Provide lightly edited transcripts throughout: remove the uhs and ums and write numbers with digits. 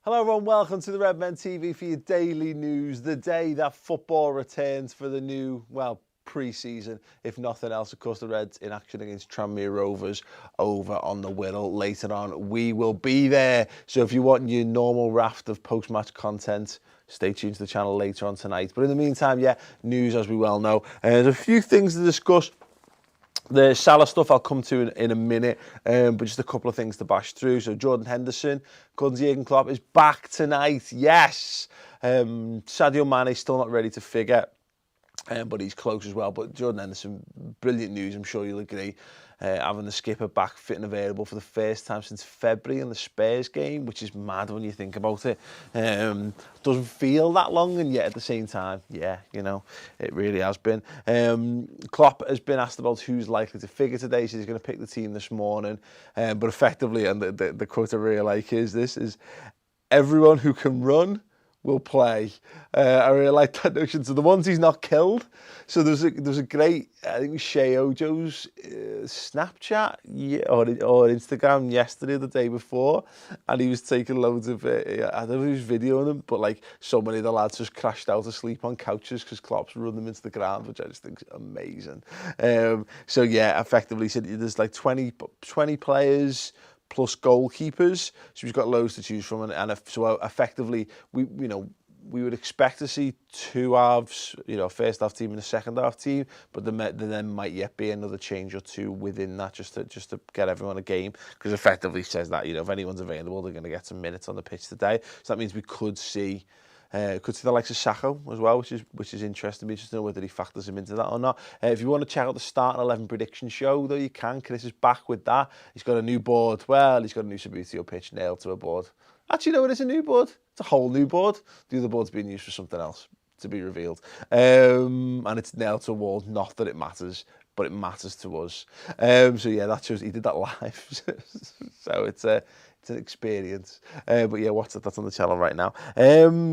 Hello everyone, welcome to the Redmen TV for your daily news, the day that football returns for the new, pre-season, if nothing else. Of course, the Reds in action against Tranmere Rovers over on the Wirral. Later on, we will be there. So if you want your normal raft of post-match content, stay tuned to the channel later on tonight. But in the meantime, news as we well know. There's a few things to discuss. The Salah stuff I'll come to in a minute, but just a couple of things to bash through. So Jordan Henderson, according to Jurgen Klopp, is back tonight. Yes! Sadio Mane still not ready to figure, but he's close as well. But Jordan Henderson, brilliant news, I'm sure you'll agree. Having the skipper back fit and available for the first time since February in the Spurs game, which is mad when you think about it. Doesn't feel that long, and yet at the same time, it really has been. Klopp has been asked about who's likely to figure today, so he's going to pick the team this morning. But effectively, and the quote I really like is everyone who can run will play. I really like that notion. So the ones he's not killed. So there's a great, I think it was Shea Ojo's Snapchat or Instagram yesterday, the day before, and he was taking loads of, I don't know if he was videoing them, but like so many of the lads just crashed out asleep on couches because Klopp's run them into the ground, which I just think is amazing. Effectively said there's like 20 players plus goalkeepers, so we've got loads to choose from, so effectively we would expect to see two halves, first half team and a second half team, but there might yet be another change or two within that just to get everyone a game, because effectively says that if anyone's available, they're going to get some minutes on the pitch today. So that means we could see the likes of Sacco as well, which is interesting. Me just to know whether he factors him into that or not. If you want to check out the Starting 11 prediction show, though, you can. Chris is back with that. He's got a new board. Well, he's got a new Sabutio pitch nailed to a board. Actually, no, it is a new board. It's a whole new board. The other board's being used for something else, to be revealed. And it's nailed to a wall. Not that it matters, but it matters to us. That shows he did that live. So it's an experience. Watch that. That's on the channel right now.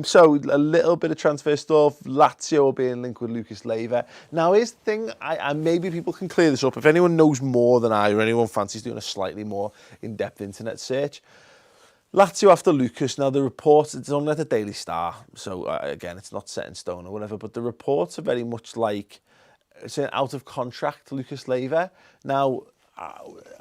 So a little bit of transfer stuff. Lazio being linked with Lucas Leiva. Now, here's the thing. And maybe people can clear this up. If anyone knows more than I, or anyone fancies doing a slightly more in-depth internet search, Lazio after Lucas. Now, the reports, it's only at the Daily Star, so again, it's not set in stone or whatever, but the reports are very much like it's an out of contract Lucas Leiva. Now,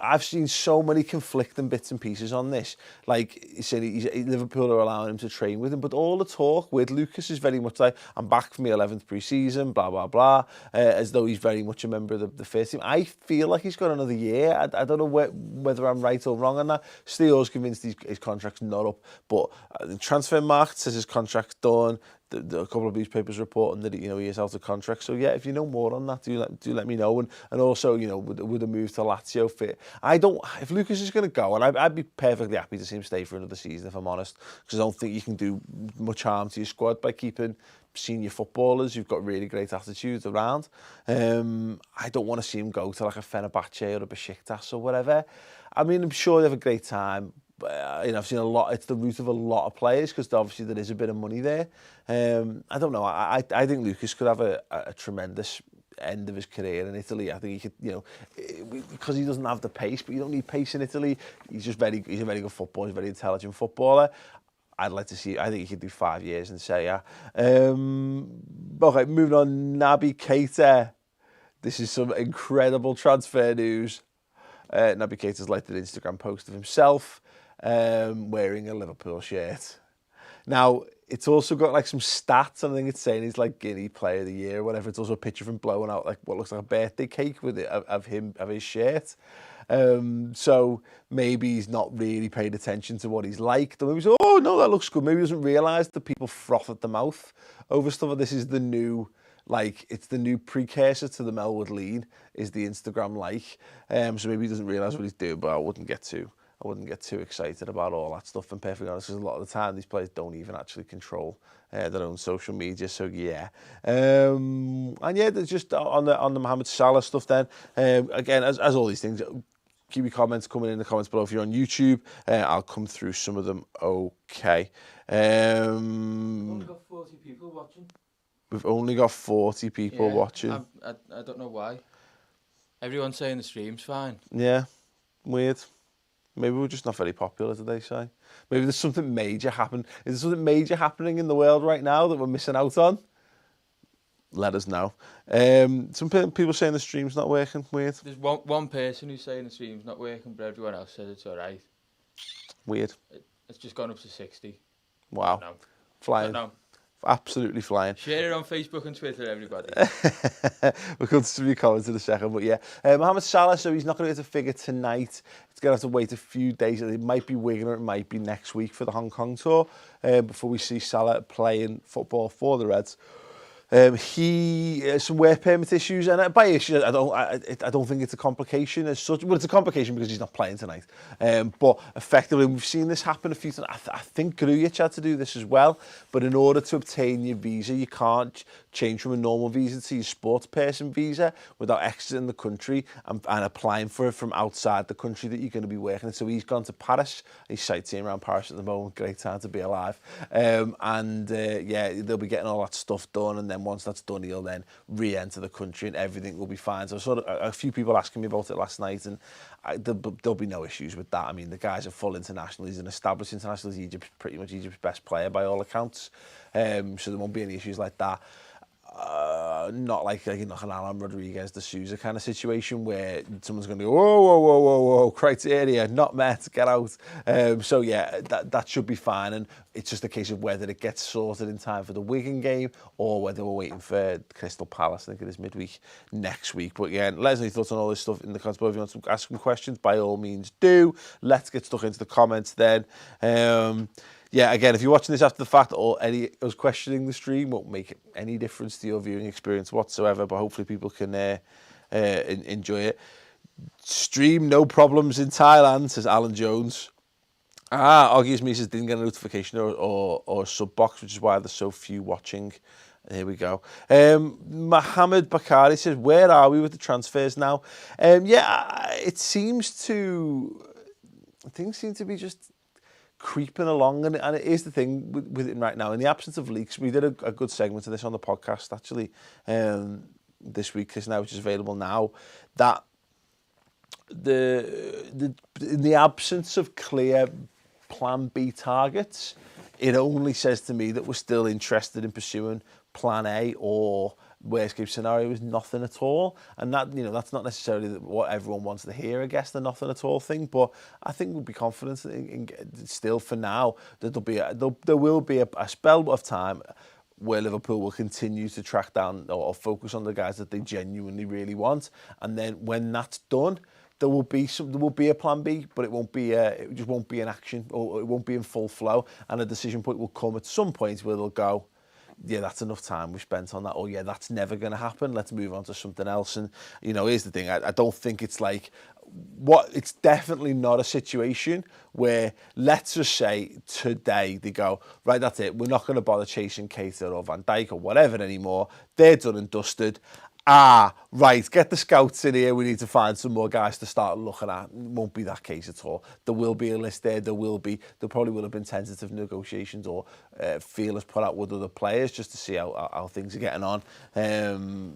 I've seen so many conflicting bits and pieces on this. Like, he said Liverpool are allowing him to train with him, but all the talk with Lucas is very much like, I'm back for my 11th pre-season, blah, blah, blah, as though he's very much a member of the first team. I feel like he's got another year. I don't know whether I'm right or wrong on that. Steele's convinced his contract's not up, but the transfer market says his contract's done. A couple of newspapers reporting that he is out of contract. So if you know more on that, do let me know. And also, would a move to Lazio fit? If Lucas is going to go, and I'd be perfectly happy to see him stay for another season, if I'm honest, because I don't think you can do much harm to your squad by keeping senior footballers who've got really great attitudes around. I don't want to see him go to like a Fenerbahce or a Besiktas or whatever. I mean, I'm sure they have a great time. I've seen a lot. It's the route of a lot of players because obviously there is a bit of money there. I don't know. I think Lucas could have a tremendous end of his career in Italy. I think he could, because he doesn't have the pace, but you don't need pace in Italy. He's a very good footballer. He's a very intelligent footballer. I'd like to see. I think he could do 5 years in Serie A. Okay, moving on. Naby Keita. This is some incredible transfer news. Naby Keita's liked an Instagram post of himself wearing a Liverpool shirt. Now, it's also got like some stats, and I think it's saying he's like Guinea Player of the Year or whatever. It's also a picture of him blowing out like what looks like a birthday cake with it of his shirt. So maybe he's not really paid attention to what he's like. Or maybe he's, oh no, that looks good. Maybe he doesn't realise that people froth at the mouth over stuff. This is the new, it's the new precursor to the Melwood Lean, is the Instagram like. So maybe he doesn't realise what he's doing, but I wouldn't get too excited about all that stuff. And perfectly honest, because a lot of the time these players don't even actually control their own social media. So there's just on the Mohamed Salah stuff. Then again, as all these things, keep your comments coming in the comments below. If you're on YouTube, I'll come through some of them. Okay. We've only got 40 people watching. We've only got 40 people watching. I don't know why. Everyone's saying the stream's fine. Yeah, weird. Maybe we're just not very popular, did they say? Maybe there's something major happen. Is there something major happening in the world right now that we're missing out on? Let us know. Some people saying the stream's not working. Weird. There's one person who's saying the stream's not working, but everyone else says it's all right. Weird. It's just gone up to 60. Wow. No. Flying. No. Absolutely flying. Share it on Facebook and Twitter, everybody. We'll come to your comments in a second, but yeah. Mohamed Salah, so he's not going to get a figure tonight. He's going to have to wait a few days. It might be Wigan or it might be next week for the Hong Kong tour before we see Salah playing football for the Reds. He some work permit issues, and by issues, I don't think it's a complication as such. Well, it's a complication because he's not playing tonight. But effectively, we've seen this happen a few times. I think Grujic had to do this as well. But in order to obtain your visa, you can't change from a normal visa to your sports person visa without exiting the country and applying for it from outside the country that you're going to be working in. So he's gone to Paris. He's sightseeing around Paris at the moment. Great time to be alive. Yeah, they'll be getting all that stuff done, and then once that's done, he'll then re-enter the country and everything will be fine. So sort of a few people asking me about it last night, and there'll be no issues with that. I mean, the guy's a full international. He's an established international. He's pretty much Egypt's best player by all accounts. So there won't be any issues like that. Not like an Alan Rodriguez de Souza kind of situation where someone's going to go, whoa, criteria not met, get out. So yeah, that should be fine, and it's just a case of whether it gets sorted in time for the Wigan game or whether we're waiting for Crystal Palace. I think it is midweek next week. But yeah, let us know your thoughts on all this stuff in the comments below. If you want to ask some questions, by all means do. Let's get stuck into the comments then. Yeah, again, if you're watching this after the fact or any us questioning the stream won't make any difference to your viewing experience whatsoever, but hopefully people can enjoy it. Stream no problems in Thailand, says Alan Jones. Augius me says didn't get a notification or sub box, which is why there's so few watching. Here we go. Mohammed Bakari says, where are we with the transfers now? Yeah, it seems things seem to be just creeping along, and it is the thing with it right now. In the absence of leaks, we did a good segment of this on the podcast actually this week, which is available now, that in the absence of clear plan B targets, it only says to me that we're still interested in pursuing plan A, or worst case scenario is nothing at all. And that, that's not necessarily what everyone wants to hear, I guess, the nothing at all thing. But I think we'll be confident in still for now that there will be a spell of time where Liverpool will continue to track down or focus on the guys that they genuinely really want. And then when that's done, there will be a plan B, but it just won't be in action, or it won't be in full flow. And a decision point will come at some point where they'll go, yeah, that's enough time we've spent on that. Oh, yeah, that's never going to happen. Let's move on to something else. And, here's the thing. I don't think it's like it's definitely not a situation where, let's just say today they go, right, that's it. We're not going to bother chasing Keita or Van Dijk or whatever anymore. They're done and dusted. Right, get the scouts in here. We need to find some more guys to start looking at. It won't be that case at all. There will be a list there. There probably will have been tentative negotiations or feelers put out with other players just to see how things are getting on.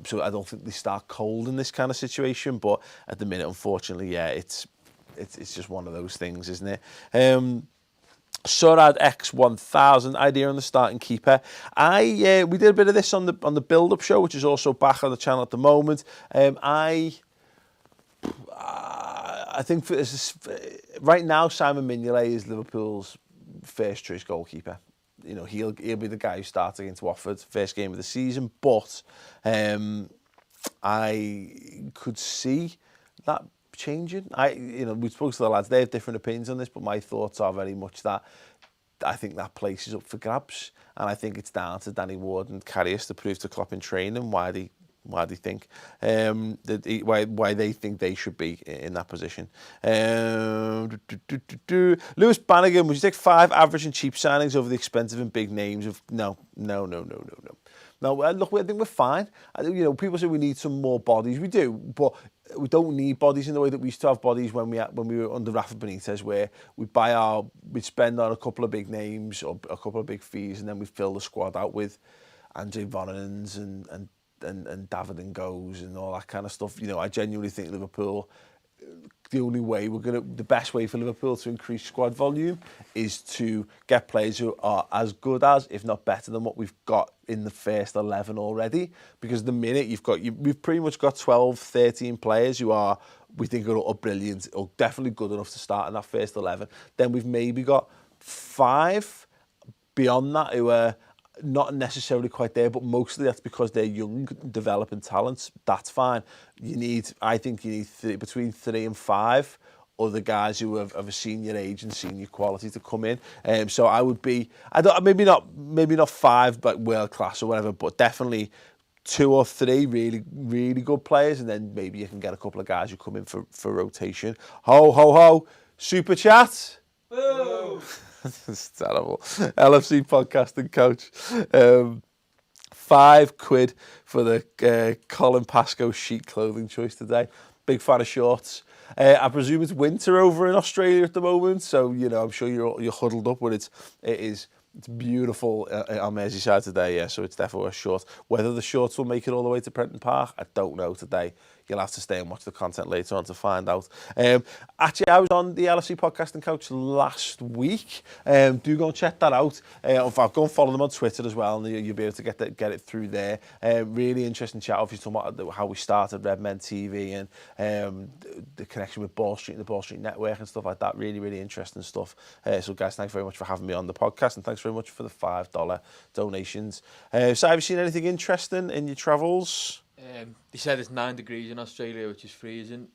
So I don't think they start cold in this kind of situation. But at the minute, unfortunately, yeah, it's just one of those things, isn't it? Sorad X1000 idea on the starting keeper. We did a bit of this on the build-up show, which is also back on the channel at the moment. I think right now Simon Mignolet is Liverpool's first choice goalkeeper. He'll be the guy who starts against Watford, first game of the season. But I could see that changing. We spoke to the lads, they have different opinions on this, but my thoughts are very much that I think that place is up for grabs, and I think it's down to Danny Ward and Karius to prove to Klopp in training why they think why they think they should be in that position. Lewis Bannigan, would you take 5 average and cheap signings over the expensive and big names of no. No, look, I think we're fine. People say we need some more bodies. We do, but we don't need bodies in the way that we used to have bodies when we were under Rafa Benitez, where we'd spend on a couple of big names or a couple of big fees, and then we'd fill the squad out with Andre Vonninens and David and Goes and all that kind of stuff. I genuinely think Liverpool the only way the best way for Liverpool to increase squad volume is to get players who are as good as, if not better than what we've got in the first 11 already. Because the minute we've pretty much got 12, 13 players who we think are brilliant or definitely good enough to start in that first 11. Then we've maybe got 5 beyond that who are not necessarily quite there, but mostly that's because they're young, developing talents. That's fine. I think you need between 3 and 5 other guys who have of a senior age and senior quality to come in. So I would be, maybe not 5, but world class or whatever, but definitely 2 or 3 really, really good players, and then maybe you can get a couple of guys who come in for rotation. Ho, ho, ho! Super chat. Boo! It's terrible. LFC podcasting coach. £5 for the Colin Pascoe sheet clothing choice today. Big fan of shorts. I presume it's winter over in Australia at the moment, so I'm sure you're huddled up, but it is. It's beautiful on Merseyside today, yeah, so it's definitely a short. Whether the shorts will make it all the way to Prenton Park, I don't know today. You'll have to stay and watch the content later on to find out. Actually, I was on the LFC Podcasting Couch last week. Do go and check that out. I'll go and follow them on Twitter as well, and you'll be able to get it through there. Really interesting chat, obviously, talking about how we started Redmen TV and the connection with Ball Street and the Ball Street Network and stuff like that. Really, really interesting stuff. So, guys, thanks very much for having me on the podcast, and thanks very much for the $5 donations. So, have you seen anything interesting in your travels? They said it's 9 degrees in Australia, which is freezing.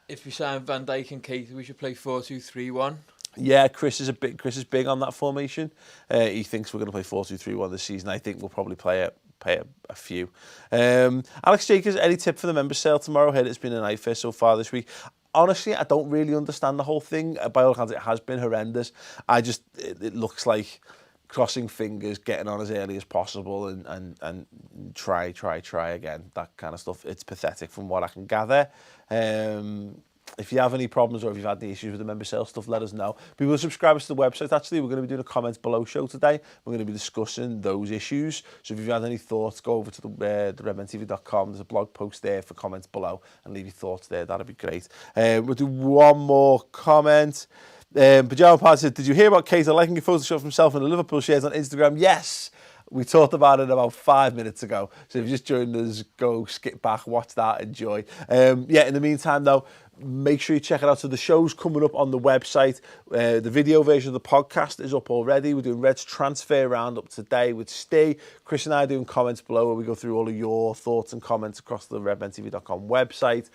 If we sign Van Dijk and Keita, we should play 4-2-3-1. Yeah, Chris is big on that formation. He thinks we're going to play 4-2-3-1 this season. I think we'll probably play a few. Alex Jacobs, any tip for the member sale tomorrow? Heard it's been a nightmare so far this week. Honestly, I don't really understand the whole thing. By all accounts, it has been horrendous. It looks like crossing fingers, getting on as early as possible, and try again. That kind of stuff. It's pathetic from what I can gather. If you have any problems or if you've had any issues with the member sale stuff, let us know. People subscribe us to the website. Actually, we're going to be doing a comments below show today. We're going to be discussing those issues. So if you've had any thoughts, go over to the redmentv.com. There's a blog post there for comments below and leave your thoughts there. That'd be great. We'll do one more comment. Pajama Party said, did you hear about Keita liking a Photoshop of himself in the Liverpool shares on Instagram? Yes. We talked about it about 5 minutes ago. So if you just joined us, go skip back, watch that, enjoy. In the meantime, though, make sure you check it out. So the show's coming up on the website. The video version of the podcast is up already. We're doing Red's transfer roundup today with Steve. Chris and I are doing comments below where we go through all of your thoughts and comments across the redmentv.com website.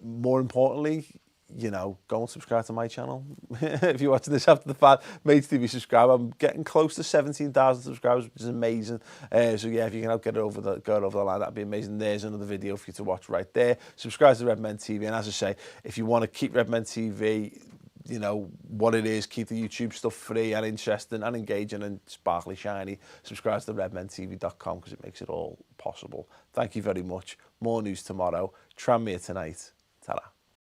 More importantly, go and subscribe to my channel. If you're watching this after the fact, Mates TV subscribe. I'm getting close to 17,000 subscribers, which is amazing. So yeah, if you can help get it over the line, that'd be amazing. There's another video for you to watch right there. Subscribe to Redmen TV, and as I say, if you want to keep Redmen TV, what it is, keep the YouTube stuff free and interesting and engaging and sparkly shiny, subscribe to the redmentv.com because it makes it all possible. Thank you very much. More news tomorrow. Tranmere tonight. Ta-ra.